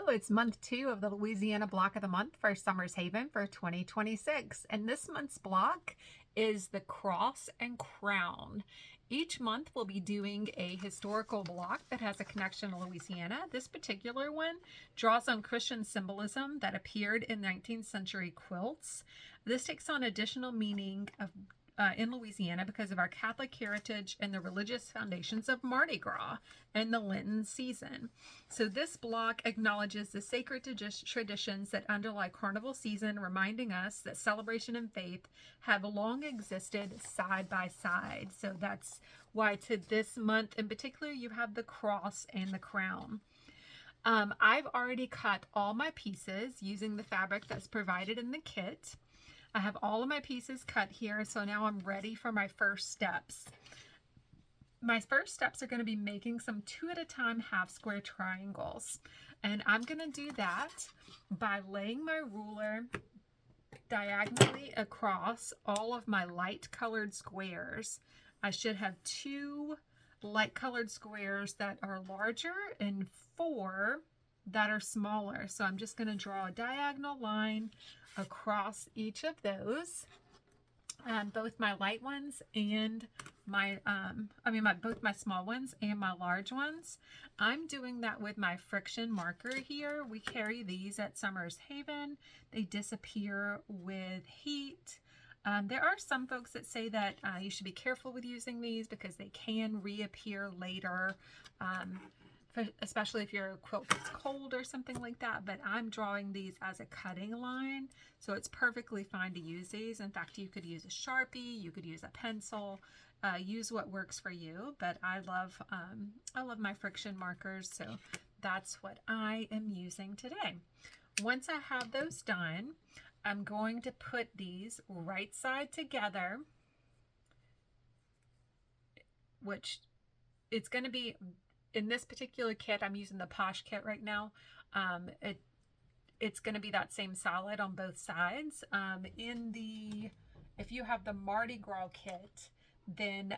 It's month 2 of the Louisiana block of the month for Summer's Haven for 2026. And this month's block is the Cross and Crown. Each month we'll be doing a historical block that has a connection to Louisiana. This particular one draws on Christian symbolism that appeared in 19th century quilts. This takes on additional meaning in Louisiana because of our Catholic heritage and the religious foundations of Mardi Gras and the Lenten season. So this block acknowledges the sacred traditions that underlie carnival season, reminding us that celebration and faith have long existed side by side. So that's why to this month in particular, you have the cross and the crown. I've already cut all my pieces using the fabric that's provided in the kit. I have all of my pieces cut here, so now I'm ready for my first steps. My first steps are going to be making some 2 at a time half square triangles. And I'm going to do that by laying my ruler diagonally across all of my light colored squares. I should have 2 light colored squares that are larger and 4 that are smaller. So I'm just going to draw a diagonal line across each of those, both my light ones and my both my small ones and my large ones. I'm doing that with my friction marker here. We carry these at Summer's Haven. They disappear with heat. There are some folks that say that you should be careful with using these because they can reappear later, especially if your quilt gets cold or something like that. But I'm drawing these as a cutting line, so it's perfectly fine to use these. In fact, you could use a Sharpie, you could use a pencil, use what works for you. But I love my friction markers, so that's what I am using today. Once I have those done, I'm going to put these right side together, which it's going to be, in this particular kit, I'm using the Posh kit right now. It's going to be that same solid on both sides. If you have the Mardi Gras kit, then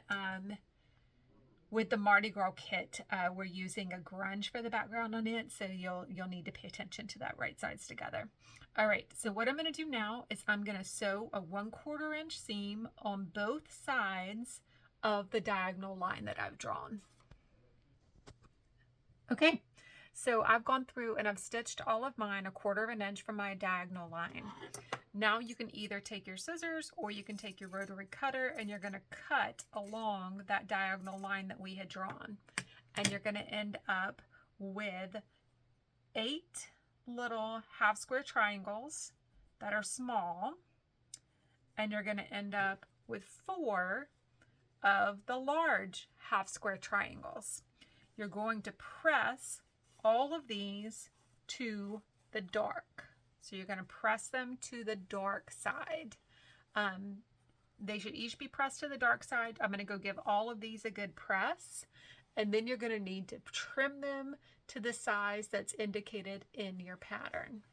with the Mardi Gras kit, we're using a grunge for the background on it, so you'll need to pay attention to that right sides together. All right, so what I'm going to do now is I'm going to sew a 1/4 inch seam on both sides of the diagonal line that I've drawn. Okay, so I've gone through and I've stitched all of mine 1/4 inch from my diagonal line. Now you can either take your scissors or you can take your rotary cutter and you're going to cut along that diagonal line that we had drawn. And you're going to end up with 8 little half square triangles that are small. And you're going to end up with 4 of the large half square triangles. You're going to press all of these to the dark. So you're going to press them to the dark side. They should each be pressed to the dark side. I'm going to go give all of these a good press. And then you're going to need to trim them to the size that's indicated in your pattern.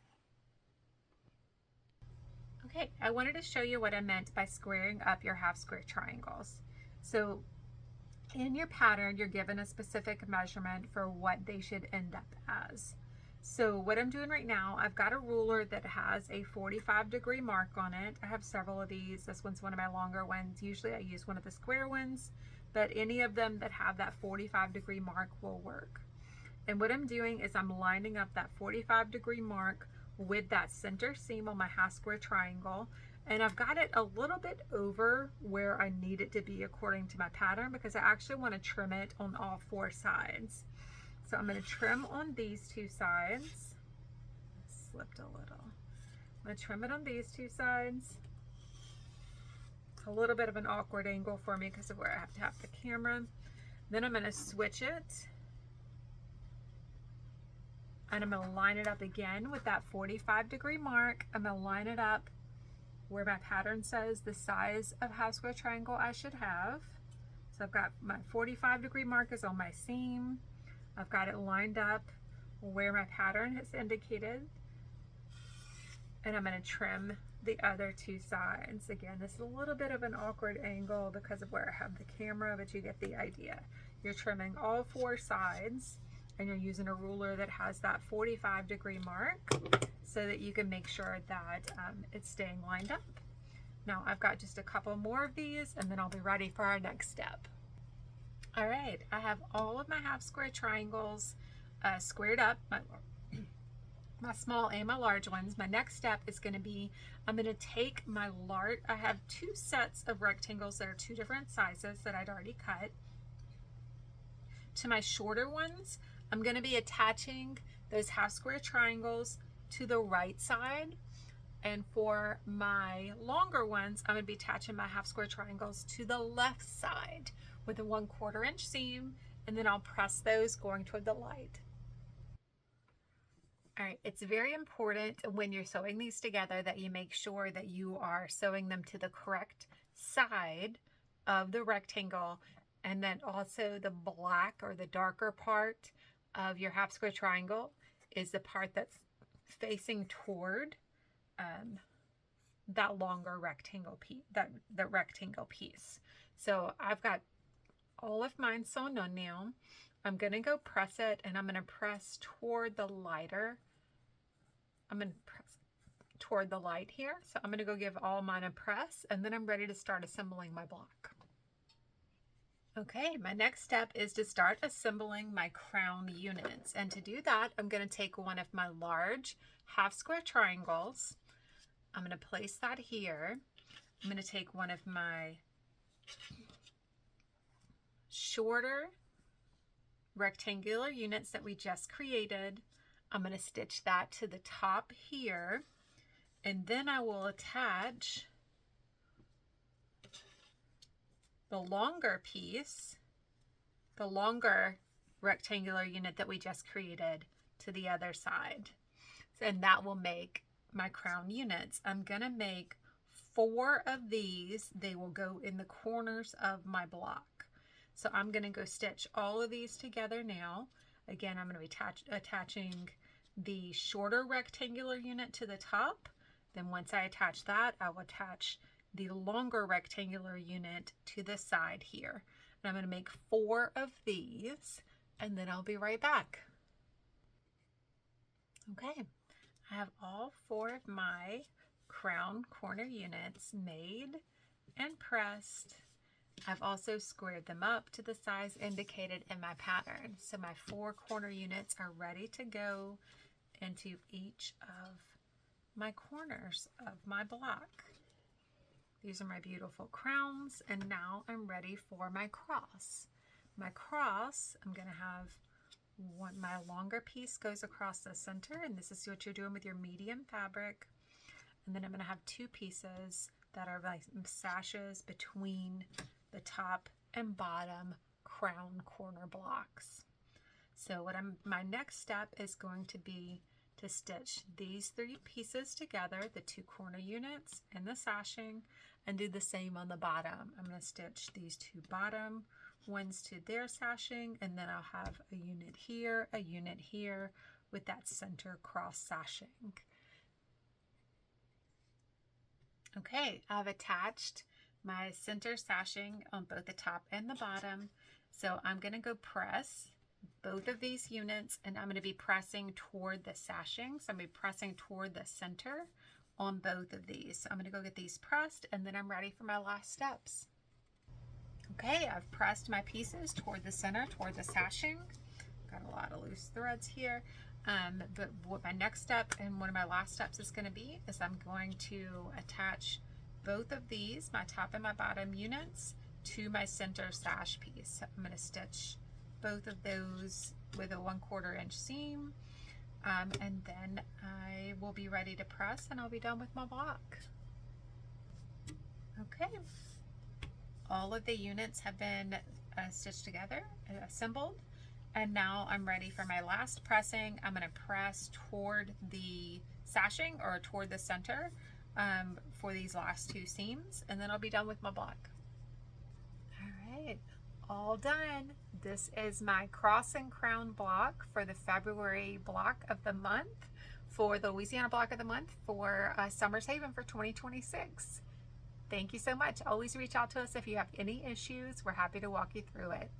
Okay, I wanted to show you what I meant by squaring up your half square triangles. So in your pattern, you're given a specific measurement for what they should end up as. So what I'm doing right now, I've got a ruler that has a 45-degree mark on it. I have several of these. This one's one of my longer ones. Usually I use one of the square ones, but any of them that have that 45-degree mark will work. And what I'm doing is I'm lining up that 45-degree mark with that center seam on my half square triangle. And I've got it a little bit over where I need it to be according to my pattern because I actually want to trim it on all 4 sides. So I'm going to trim on these 2 sides. Slipped a little. I'm going to trim it on these 2 sides. It's a little bit of an awkward angle for me because of where I have to have the camera. Then I'm going to switch it. And I'm going to line it up again with that 45-degree mark. I'm going to line it up where my pattern says the size of half square triangle I should have. So I've got my 45-degree mark is on my seam. I've got it lined up where my pattern has indicated. And I'm going to trim the other 2 sides. Again, this is a little bit of an awkward angle because of where I have the camera, but you get the idea. You're trimming all 4 sides and you're using a ruler that has that 45-degree mark so that you can make sure that it's staying lined up. Now I've got just a couple more of these and then I'll be ready for our next step. All right, I have all of my half square triangles squared up, my small and my large ones. My next step is going to be, I'm going to take my large, I have two sets of rectangles that are two different sizes that I'd already cut. To my shorter ones, I'm going to be attaching those half square triangles to the right side. And for my longer ones, I'm going to be attaching my half square triangles to the left side with a 1/4 inch seam, and then I'll press those going toward the light. All right, it's very important when you're sewing these together that you make sure that you are sewing them to the correct side of the rectangle, and then also the black or the darker part of your half square triangle is the part that's facing toward that longer rectangle piece, the rectangle piece. So I've got all of mine sewn on now. I'm going to go press it, and I'm going to press toward the lighter. I'm going to press toward the light here. So I'm going to go give all mine a press, and then I'm ready to start assembling my block. Okay, my next step is to start assembling my crown units. And to do that, I'm going to take one of my large half square triangles. I'm going to place that here. I'm going to take one of my shorter rectangular units that we just created. I'm going to stitch that to the top here, and then I will attach the longer piece, the longer rectangular unit that we just created, to the other side. And that will make my crown units. I'm going to make 4 of these. They will go in the corners of my block. So I'm going to go stitch all of these together now. Again, I'm going to be attaching the shorter rectangular unit to the top. Then once I attach that, I will attach the longer rectangular unit to the side here. And I'm going to make 4 of these, and then I'll be right back. Okay, I have all 4 of my crown corner units made and pressed. I've also squared them up to the size indicated in my pattern. So my 4 corner units are ready to go into each of my corners of my block. These are my beautiful crowns, and now I'm ready for my cross. My cross, I'm going to have my longer piece goes across the center, and this is what you're doing with your medium fabric. And then I'm going to have 2 pieces that are like sashes between the top and bottom crown corner blocks. So my next step is going to be to stitch these 3 pieces together, the 2 corner units and the sashing, and do the same on the bottom. I'm going to stitch these 2 bottom ones to their sashing, and then I'll have a unit here with that center cross sashing. Okay, I've attached my center sashing on both the top and the bottom. So I'm going to go press both of these units, and I'm going to be pressing toward the sashing. So I'm going to be pressing toward the center on both of these. So I'm going to go get these pressed, and then I'm ready for my last steps. Okay, I've pressed my pieces toward the center, toward the sashing. Got a lot of loose threads here. But what my next step and one of my last steps is going to be is I'm going to attach both of these, my top and my bottom units, to my center sash piece. So I'm going to stitch both of those with a 1/4 inch seam, and then I will be ready to press, and I'll be done with my block. Okay, all of the units have been stitched together, assembled, and now I'm ready for my last pressing. I'm going to press toward the sashing or toward the center for these last 2 seams, and then I'll be done with my block. All right, all done. This is my cross and crown block for the February block of the month, for the Louisiana block of the month for Summer's Haven for 2026. Thank you so much. Always reach out to us if you have any issues. We're happy to walk you through it.